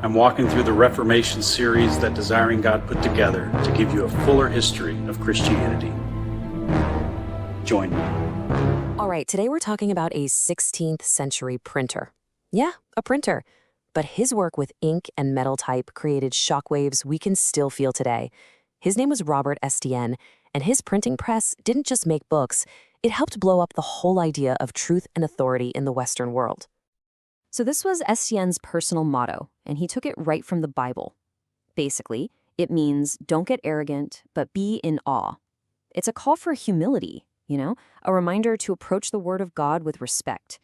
I'm walking through the Reformation series that DesiringGod put together to give you a fuller history of Christianity. Join me. All right, today we're talking about a 16th century printer. Yeah, a printer. But his work with ink and metal type created shockwaves we can still feel today. His name was Robert Estienne, and his printing press didn't just make books, it helped blow up the whole idea of truth and authority in the Western world. So this was Estienne's personal motto, and he took it right from the Bible. Basically, it means don't get arrogant, but be in awe. It's a call for humility, a reminder to approach the Word of God with respect.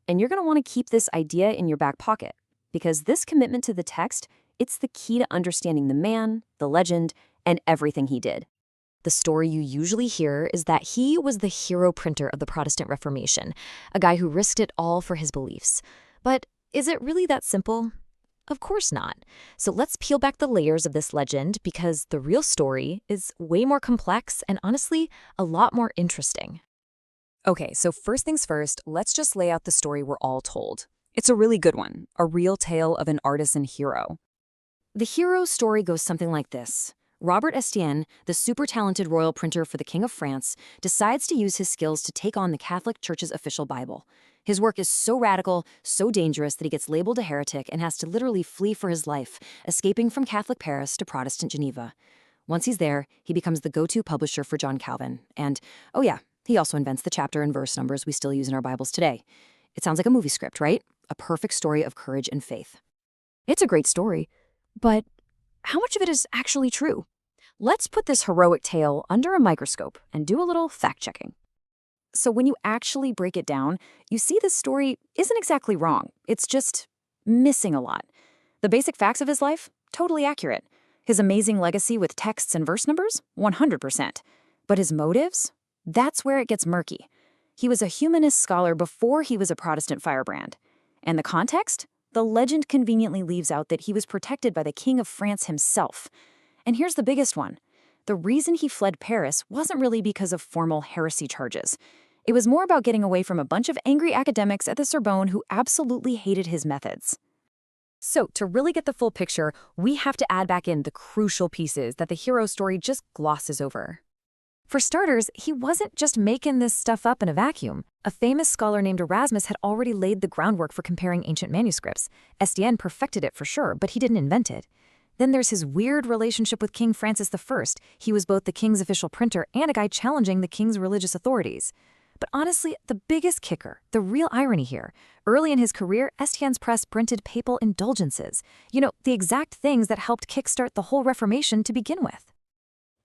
And you're going to want to keep this idea in your back pocket, because this commitment to the text, it's the key to understanding the man, the legend, and everything he did. The story you usually hear is that he was the hero printer of the Protestant Reformation, a guy who risked it all for his beliefs. But is it really that simple? Of course not. So let's peel back the layers of this legend, because the real story is way more complex and honestly, a lot more interesting. Okay, so first things first, let's just lay out the story we're all told. It's a really good one, a real tale of an artisan hero. The hero story goes something like this. Robert Estienne, the super talented royal printer for the King of France, decides to use his skills to take on the Catholic Church's official Bible. His work is so radical, so dangerous that he gets labeled a heretic and has to literally flee for his life, escaping from Catholic Paris to Protestant Geneva. Once he's there, he becomes the go-to publisher for John Calvin. And, oh yeah, he also invents the chapter and verse numbers we still use in our Bibles today. It sounds like a movie script, right? A perfect story of courage and faith. It's a great story, but how much of it is actually true? Let's put this heroic tale under a microscope and do a little fact-checking. So when you actually break it down, you see this story isn't exactly wrong. It's just missing a lot. The basic facts of his life, totally accurate. His amazing legacy with texts and verse numbers, 100%. But his motives? That's where it gets murky. He was a humanist scholar before he was a Protestant firebrand. And the context? The legend conveniently leaves out that he was protected by the King of France himself. And here's the biggest one. The reason he fled Paris wasn't really because of formal heresy charges. It was more about getting away from a bunch of angry academics at the Sorbonne who absolutely hated his methods. So, to really get the full picture, we have to add back in the crucial pieces that the hero story just glosses over. For starters, he wasn't just making this stuff up in a vacuum. A famous scholar named Erasmus had already laid the groundwork for comparing ancient manuscripts. Estienne perfected it for sure, but he didn't invent it. Then there's his weird relationship with King Francis I. He was both the king's official printer and a guy challenging the king's religious authorities. But honestly, the biggest kicker, the real irony here, early in his career, Estienne's press printed papal indulgences. The exact things that helped kickstart the whole Reformation to begin with.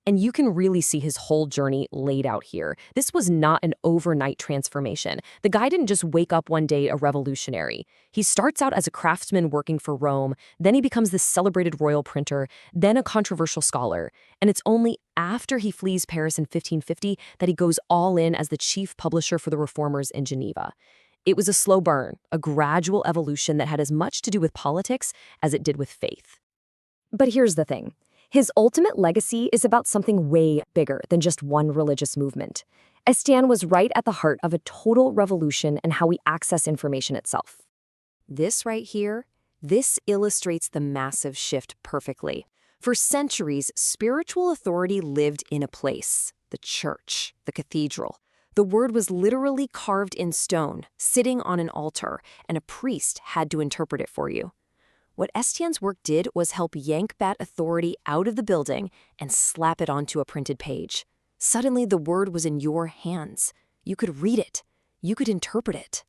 And you can really see his whole journey laid out here. This was not an overnight transformation. The guy didn't just wake up one day a revolutionary. He starts out as a craftsman working for Rome, then he becomes this celebrated royal printer, then a controversial scholar. And it's only after he flees Paris in 1550 that he goes all in as the chief publisher for the reformers in Geneva. It was a slow burn, a gradual evolution that had as much to do with politics as it did with faith. But here's the thing. His ultimate legacy is about something way bigger than just one religious movement. Estienne was right at the heart of a total revolution in how we access information itself. This right here, this illustrates the massive shift perfectly. For centuries, spiritual authority lived in a place, the church, the cathedral. The word was literally carved in stone, sitting on an altar, and a priest had to interpret it for you. What Estienne's work did was help yank that authority out of the building and slap it onto a printed page. Suddenly, the word was in your hands. You could read it. You could interpret it.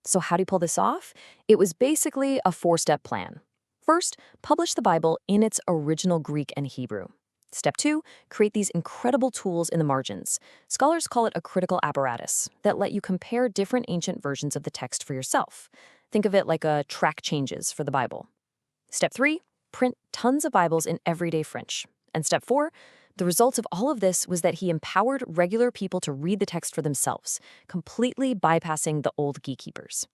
So how do you pull this off? It was basically a 4-step plan. First, publish the Bible in its original Greek and Hebrew. Step 2, create these incredible tools in the margins. Scholars call it a critical apparatus that let you compare different ancient versions of the text for yourself. Think of it like a track changes for the Bible. Step 3, print tons of Bibles in everyday French. And step 4, the result of all of this was that he empowered regular people to read the text for themselves, completely bypassing the old gatekeepers.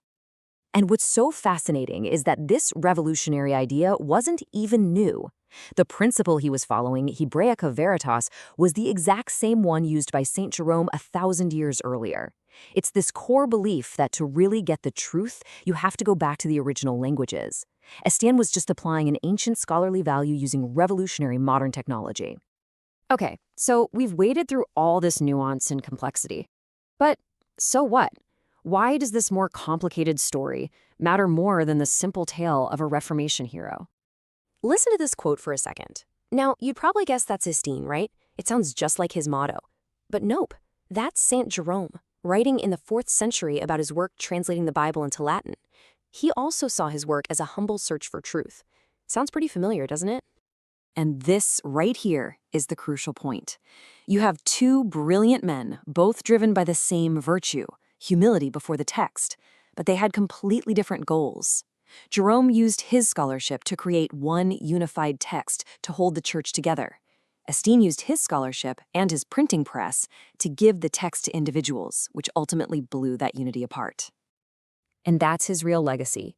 And what's so fascinating is that this revolutionary idea wasn't even new. The principle he was following, Hebraica Veritas, was the exact same one used by St. Jerome 1,000 years earlier. It's this core belief that to really get the truth, you have to go back to the original languages. Estienne was just applying an ancient scholarly value using revolutionary modern technology. Okay, so we've waded through all this nuance and complexity. But so what? Why does this more complicated story matter more than the simple tale of a Reformation hero? Listen to this quote for a second. Now, you'd probably guess that's Estienne, right? It sounds just like his motto. But nope, that's Saint Jerome, writing in the 4th century about his work translating the Bible into Latin. He also saw his work as a humble search for truth. Sounds pretty familiar, doesn't it? And this right here is the crucial point. You have two brilliant men, both driven by the same virtue, humility before the text, but they had completely different goals. Jerome used his scholarship to create one unified text to hold the church together. Estienne used his scholarship and his printing press to give the text to individuals, which ultimately blew that unity apart. And that's his real legacy.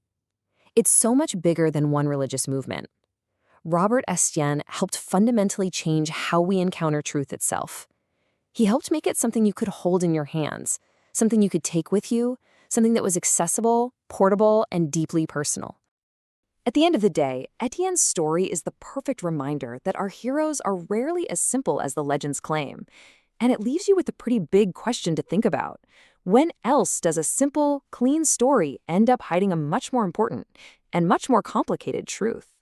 It's so much bigger than one religious movement. Robert Estienne helped fundamentally change how we encounter truth itself. He helped make it something you could hold in your hands, something you could take with you, something that was accessible, portable, and deeply personal. At the end of the day, Estienne's story is the perfect reminder that our heroes are rarely as simple as the legends claim. And it leaves you with a pretty big question to think about. When else does a simple, clean story end up hiding a much more important and much more complicated truth?